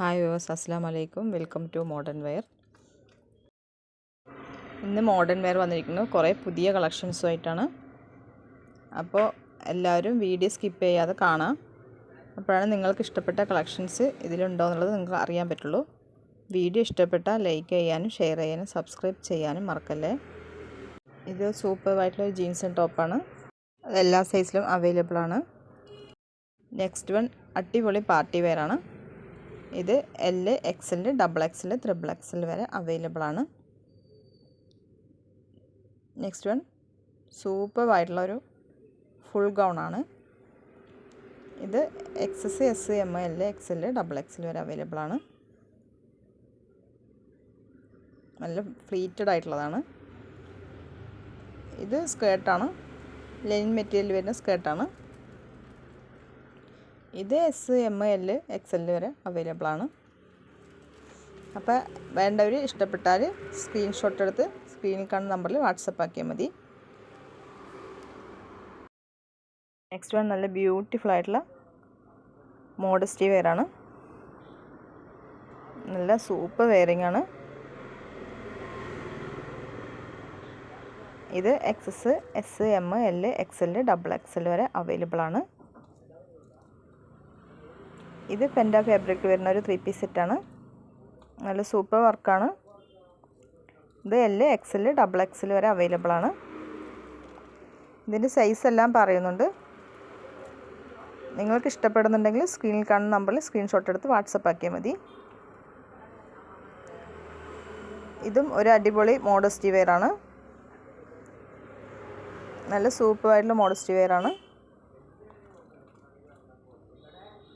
Hi viewers, അസ്സലാമു അലൈക്കും. Welcome to modern wear. ഇന്ന് മോഡേൺ വെയർ വന്നിരിക്കുന്നത് കുറേ പുതിയ കളക്ഷൻസുമായിട്ടാണ്. അപ്പോൾ എല്ലാവരും വീഡിയോ സ്കിപ്പ് ചെയ്യാതെ കാണാം. അപ്പോഴാണ് നിങ്ങൾക്ക് ഇഷ്ടപ്പെട്ട കളക്ഷൻസ് ഇതിലുണ്ടോ എന്നുള്ളത് നിങ്ങൾക്ക് അറിയാൻ പറ്റുള്ളൂ. വീഡിയോ ഇഷ്ടപ്പെട്ടാൽ ലൈക്ക് ചെയ്യാനും ഷെയർ ചെയ്യാനും സബ്സ്ക്രൈബ് ചെയ്യാനും മറക്കല്ലേ. ഇത് സൂപ്പറായിട്ടുള്ളൊരു ജീൻസ് ടോപ്പാണ്. അത് എല്ലാ സൈസിലും അവൈലബിൾ ആണ്. നെക്സ്റ്റ് വൺ അടിപൊളി പാർട്ടി വെയർ ആണ്. ഇത് L, XL, XXL, XXL വരെ അവൈലബിൾ ആണ്. നെക്സ്റ്റ് വൺ സൂപ്പറായിട്ടുള്ളൊരു ഫുൾ ഗൗണാണ്. ഇത് XS, S, M, L, XL, XXL വരെ അവൈലബിൾ ആണ്. നല്ല ഫ്ലീറ്റഡ് ആയിട്ടുള്ളതാണ്. ഇത് സ്കേർട്ടാണ്, ലെനിൻ മെറ്റീരിയൽ വരുന്ന സ്കേർട്ടാണ്. ഇത് S, M, L, XL വരെ അവൈലബിൾ ആണ്. അപ്പോൾ വേണ്ടവർ ഇഷ്ടപ്പെട്ടാൽ സ്ക്രീൻഷോട്ട് എടുത്ത് സ്ക്രീനിൽ കാണുന്ന നമ്പറിൽ വാട്സപ്പ് ആക്കിയാൽ മതി. നെക്സ്റ്റ് വൺ നല്ല ബ്യൂട്ടിഫുൾ ആയിട്ടുള്ള മോഡസ്റ്റി വെയറാണ്. നല്ല സൂപ്പർ വെയറിംഗ് ആണ്. ഇത് XS, S, M, L, XL, XXL വരെ അവൈലബിൾ ആണ്. ഇത് പെൻഡ ഫാബ്രിക് വരുന്ന ഒരു 3 പീസ് സെറ്റാണ്. നല്ല സൂപ്പർ വർക്കാണ്. ഇത് L, XL, XXL വരെ അവൈലബിൾ ആണ്. ഇതിൻ്റെ സൈസ് എല്ലാം പറയുന്നുണ്ട്. നിങ്ങൾക്ക് ഇഷ്ടപ്പെടുന്നുണ്ടെങ്കിൽ സ്ക്രീനിൽ കാണുന്ന നമ്പറിൽ സ്ക്രീൻഷോട്ട് എടുത്ത് വാട്സപ്പ് ആക്കിയാൽ മതി. ഇതും ഒരു അടിപൊളി മോഡസ്റ്റി വെയറാണ്. നല്ല സൂപ്പറായിട്ടുള്ള മോഡസ്റ്റി വെയറാണ്.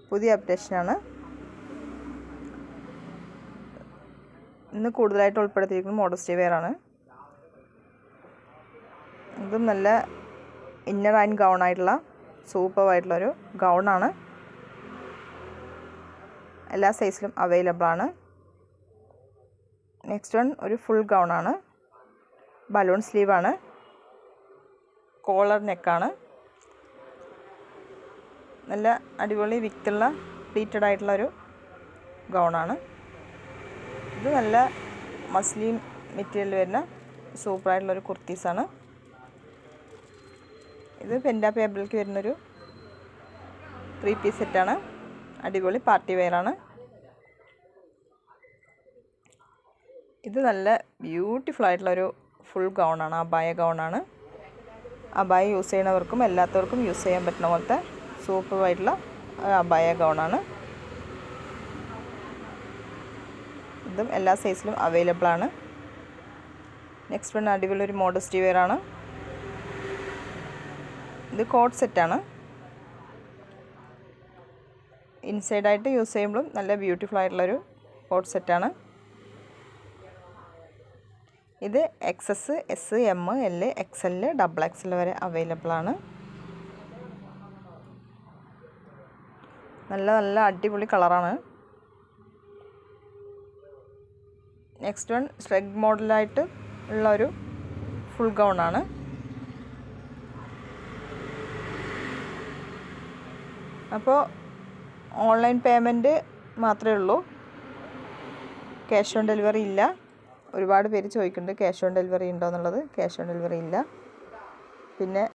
പുതിയ അപ്ഡേഷനാണ്. ഇന്ന് കൂടുതലായിട്ട് ഉൾപ്പെടുത്തിയിരിക്കുന്നത് മോഡസ്റ്റി വെയറാണ്. ഇതും നല്ല ഇന്നർ ആൻഡ് ഗൗണായിട്ടുള്ള സൂപ്പറായിട്ടുള്ളൊരു ഗൗണാണ്. എല്ലാ സൈസിലും അവൈലബിൾ ആണ്. നെക്സ്റ്റ് വൺ ഒരു ഫുൾ ഗൗണാണ്. ബലൂൺ സ്ലീവാണ്. കോളർ നെക്കാണ്. നല്ല അടിപൊളി വിത്തുള്ള പ്ലീറ്റഡ് ആയിട്ടുള്ളൊരു ഗൗണാണ്. ഇത് നല്ല മസ്ലിൻ മെറ്റീരിയൽ വരുന്ന സൂപ്പറായിട്ടുള്ളൊരു കുർത്തീസാണ്. ഇത് പെൻഡ ഫാബ്രിക് വരുന്നൊരു 3 പീസ് സെറ്റാണ്. അടിപൊളി പാർട്ടി വെയറാണ്. ഇത് നല്ല ബ്യൂട്ടിഫുൾ ആയിട്ടുള്ളൊരു ഫുൾ ഗൗണാണ്. അബായ ഗൗണാണ്. അബായ യൂസ് ചെയ്യുന്നവർക്കും എല്ലാത്തവർക്കും യൂസ് ചെയ്യാൻ പറ്റുന്ന പോലത്തെ സൂപ്പറായിട്ടുള്ള അബായ ഗൗണാണ്. ഇതും എല്ലാ സൈസിലും അവൈലബിൾ ആണ്. നെക്സ്റ്റ് വൺ അടിപൊളി ഒരു മോഡസ്റ്റി വെയറാണ്. ഇത് കോട്ട് സെറ്റാണ്. ഇൻസൈഡായിട്ട് യൂസ് ചെയ്യുമ്പോഴും നല്ല ബ്യൂട്ടിഫുൾ ആയിട്ടുള്ളൊരു കോട്ട് സെറ്റാണ്. ഇത് XS, S, M, L, XL, XXL വരെ അവൈലബിൾ ആണ്. നല്ല നല്ല അടിപൊളി കളറാണ്. നെക്സ്റ്റ് വൺ സ്ട്രെഗ് മോഡലായിട്ട് ഉള്ള ഒരു ഫുൾ ഗൗണാണ്. അപ്പോൾ ഓൺലൈൻ പേയ്മെൻറ്റ് മാത്രമേ ഉള്ളൂ. ക്യാഷ് ഓൺ ഡെലിവറി ഇല്ല. ഒരുപാട് പേര് ചോദിക്കുന്നുണ്ട് ക്യാഷ് ഓൺ ഡെലിവറി ഉണ്ടോ എന്നുള്ളത്. ക്യാഷ് ഓൺ ഡെലിവറി ഇല്ല. പിന്നെ